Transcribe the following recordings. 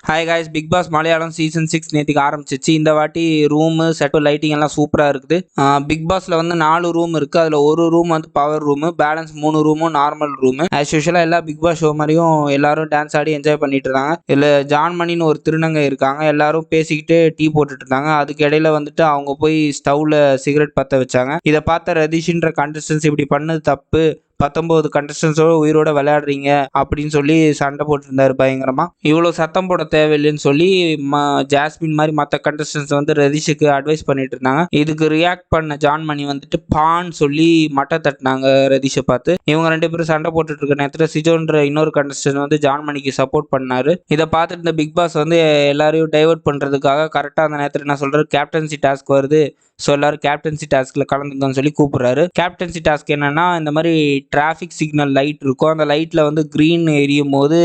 Hi guys, Bigg Boss Malayalam season 6 நேற்றுக்கு ஆரம்பிச்சிச்சு. இந்த வாட்டி ரூமு செட்டு லைட்டிங் எல்லாம் சூப்பராக இருக்குது. பிக் பாஸில் வந்து 4 ரூம் இருக்குது. அதில் ஒரு ரூம் வந்து பவர் ரூமு, பேலன்ஸ் 3 ரூமும் நார்மல் ரூமு. ஆஸ் யூஷுவலாக எல்லா பிக் பாஸ் ஷோ மாதிரியும் எல்லாரும் டான்ஸ் ஆடி என்ஜாய் பண்ணிட்டு இருந்தாங்க. இதில் ஜான்மணின்னு ஒரு திருநங்கை இருக்காங்க. எல்லாரும் பேசிக்கிட்டு டீ போட்டுட்டு இருந்தாங்க. அதுக்கு இடையில வந்துட்டு அவங்க போய் ஸ்டவ்வில் சிகரெட் பற்ற வச்சாங்க. இதை பார்த்த ரதீஷ்ன்ற கண்டஸ்டன்ஸ் இப்படி பண்ணது தப்பு, 19 கண்டஸ்டன்ஸோட உயிரோட விளையாடுறீங்க அப்படின்னு சொல்லி சண்டை போட்டுருந்தாரு பயங்கரமா. இவ்வளோ சத்தம் போட தேவையில்லைன்னு சொல்லி ஜாஸ்மின் மாதிரி மற்ற கண்டஸ்டன்ஸ் வந்து ரதீஷுக்கு அட்வைஸ் பண்ணிட்டு இருந்தாங்க. இதுக்கு ரியாக்ட் பண்ண ஜான்மணி வந்துட்டு பான்னு சொல்லி மட்டை தட்டினாங்க ரதீஷை பார்த்து. இவங்க 2 பேரும் சண்டை போட்டுட்டு இருக்க நேரத்தில் சிஜோன்ற இன்னொரு கண்டஸ்டன்ட் வந்து ஜான்மணிக்கு சப்போர்ட் பண்ணாரு. இதை பார்த்துட்டு இந்த பிக் பாஸ் வந்து எல்லாரையும் டைவர்ட் பண்றதுக்காக கரெக்டாக அந்த நேரத்தில் என்ன சொல்றாரு, கேப்டன்சி டாஸ்க் வருது, ஸோ எல்லாரும் கேப்டன்சி டாஸ்கில் கலந்துக்கன்னு சொல்லி கூப்பிட்றாரு. கேப்டன்சி டாஸ்க் என்னன்னா, இந்த மாதிரி டிராஃபிக் சிக்னல் லைட் இருக்கும். அந்த லைட்டில் வந்து க்ரீன் எரியும் போது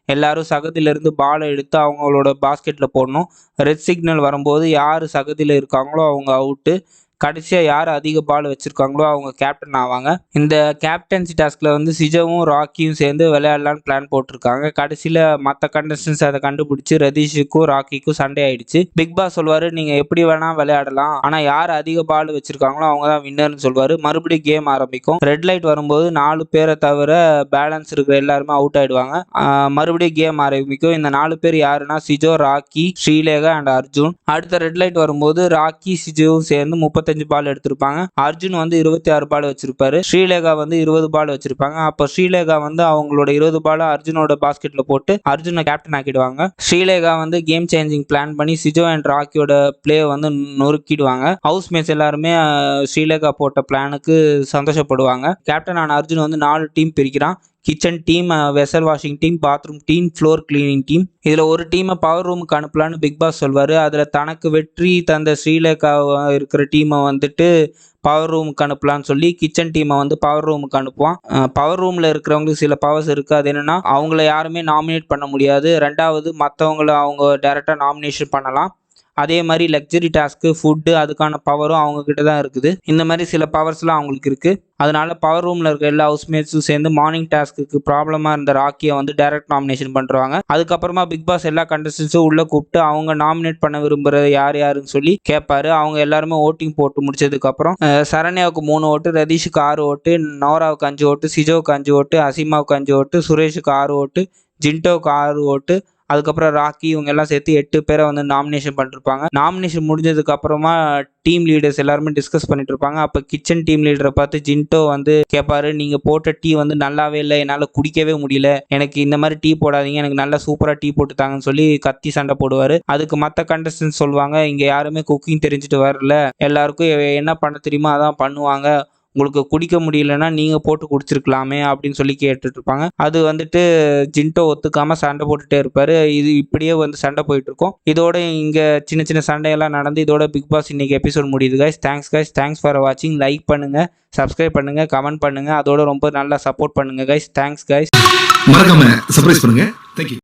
எல்லாரும் சகதியிலேருந்து பாலை எடுத்து அவங்களோட பாஸ்கெட்டில் போடணும். ரெட் சிக்னல் வரும்போது யார் சகதியில் இருக்காங்களோ அவங்க அவுட்டு. கடைசியாக யார் அதிக பால் வச்சுருக்காங்களோ அவங்க கேப்டன் ஆவாங்க. இந்த கேப்டன்சி டாஸ்கில் வந்து சிஜவும் ராக்கியும் சேர்ந்து விளையாடலான்னு பிளான் போட்டிருக்காங்க. கடைசியில் மற்ற கண்டஸ்டன்ஸ் அதை கண்டுபிடிச்சி ரதீஷுக்கும் ராக்கிக்கும் சண்டை ஆயிடுச்சு. பிக் பாஸ் சொல்வார், நீங்கள் எப்படி வேணால் விளையாடலாம், ஆனால் யார் அதிக பால் வச்சுருக்காங்களோ அவங்க தான் வின்னர்னு சொல்வார். மறுபடியும் கேம் ஆரம்பிக்கும். ரெட் லைட் வரும்போது 4 பேரை தவிர பேலன்ஸ் இருக்கிற எல்லாருமே அவுட் ஆகிடுவாங்க. மறுபடியும் கேம் ஆரம்பிக்கும். இந்த 4 பேர் யாருன்னா சிஜோ, ராக்கி, ஸ்ரீலேகா அண்ட் அர்ஜுன். அடுத்த ரெட் லைட் வரும்போது ராக்கி சிஜோவும் சேர்ந்து 35 பால் எடுத்திருப்பாங்க. அர்ஜுன் வந்து 26 பால் வச்சிருப்பாரு. ஸ்ரீலேகா வந்து 20 பால் வச்சிருப்பாங்க. அப்போ ஸ்ரீலேகா வந்து அவங்களோட 20 பால் அர்ஜுனோட பாஸ்கெட்ல போட்டு அர்ஜுனை கேப்டன் ஆக்கிடுவாங்க. ஸ்ரீலேகா வந்து கேம் சேஞ்சிங் பிளான் பண்ணி சிஜோ அண்ட் ராக்கியோட பிளே வந்து நொறுக்கிடுவாங்க. ஹவுஸ் மேட்ஸ் எல்லாருமே ஸ்ரீலேகா போட்ட பிளானுக்கு சந்தோஷப்படுவாங்க. கேப்டன் ஆன அர்ஜுன் வந்து 4 டீம் பிரிக்கிறான். Kitchen team, vessel washing team, bathroom team, floor cleaning team. இதில் ஒரு டீமை பவர் ரூமுக்கு அனுப்பலான்னு பிக் பாஸ் சொல்வார். அதில் தனக்கு வெற்றி தந்த ஸ்ரீலேகா இருக்கிற டீமை வந்துட்டு பவர் ரூமுக்கு அனுப்பலான்னு சொல்லி கிச்சன் டீமை வந்து பவர் ரூமுக்கு அனுப்புவான். பவர் ரூமில் இருக்கிறவங்களுக்கு சில பவர்ஸ் இருக்குது. அது என்னென்னா, அவங்கள யாருமே நாமினேட் பண்ண முடியாது. 2வது, மற்றவங்கள அவங்க டைரெக்டாக நாமினேஷன் பண்ணலாம். அதே மாதிரி லக்ஸரி டாஸ்க்கு, ஃபுட்டு, அதுக்கான பவரும் அவங்கக்கிட்ட தான் இருக்குது. இந்த மாதிரி சில பவர்ஸ்லாம் அவங்களுக்கு இருக்குது. அதனால பவர் ரூமில் இருக்க எல்லா ஹவுஸ்மேட்ஸும் சேர்ந்து மார்னிங் டாஸ்க்கு ப்ராப்ளமாக இருந்த ராக்கியை வந்து டைரக்ட் நாமினேஷன் பண்ணுறாங்க. அதுக்கப்புறமா பிக் பாஸ் எல்லா கண்டஸ்டன்ஸும் உள்ளே கூப்பிட்டு அவங்க நாமினேட் பண்ண விரும்புகிற யாருன்னு சொல்லி கேட்பாரு. அவங்க எல்லாருமே ஓட்டிங் போட்டு முடிச்சதுக்கப்புறம் சரண்யாவுக்கு 3 ஓட்டு, ரதீஷுக்கு 6 ஓட்டு, நோராவுக்கு 5 ஓட்டு, சிஜோவுக்கு 5 ஓட்டு, அசீமாவுக்கு 5 ஓட்டு, சுரேஷுக்கு 6 ஓட்டு, ஜின்டோவுக்கு 6 ஓட்டு, அதுக்கப்புறம் ராக்கி, இவங்க எல்லாம் சேர்த்து 8 பேரை வந்து நாமினேஷன் பண்ணிருப்பாங்க. நாமினேஷன் முடிஞ்சதுக்கு அப்புறமா டீம் லீடர்ஸ் எல்லாருமே டிஸ்கஸ் பண்ணிட்டு இருப்பாங்க. அப்போ கிச்சன் டீம் லீடரை பார்த்து ஜின்டோ வந்து கேட்பாரு, நீங்க போட்ட டீ வந்து நல்லாவே இல்லை, என்னால் குடிக்கவே முடியல, எனக்கு இந்த மாதிரி டீ போடாதீங்க, எனக்கு நல்லா சூப்பராக டீ போட்டு தாங்கன்னு சொல்லி கத்தி சண்டை போடுவார். அதுக்கு மற்ற கண்டஸ்டன்ஸ் சொல்லுவாங்க, இங்கே யாருமே குக்கிங் தெரிஞ்சுட்டு வரல, எல்லாருக்கும் என்ன பண்ண தெரியுமோ அதான் பண்ணுவாங்க, உங்களுக்கு குடிக்க முடியலன்னா நீங்கள் போட்டு குடிச்சிருக்கலாமே அப்படின்னு சொல்லி கேட்டுட்டு இருப்பாங்க. அது வந்துட்டு ஜின்டோ ஒத்துக்காமல் சண்டை போட்டுகிட்டே இருப்பார். இது இப்படியே வந்து சண்டை போயிட்டு இருக்கும். இதோட இங்கே சின்ன சின்ன சண்டையெல்லாம் நடந்து இதோட பிக் பாஸ் இன்னைக்கு எபிசோட் முடியுது. கைஸ், தேங்க்ஸ் ஃபார் வாட்சிங். லைக் பண்ணுங்கள், சப்ஸ்கிரைப் பண்ணுங்கள், கமெண்ட் பண்ணுங்கள், அதோட ரொம்ப நல்லா சப்போர்ட் பண்ணுங்கள் கைஸ். Thanks guys. மறக்காம சர்ப்ரைஸ் பண்ணுங்க. தேங்க்யூ.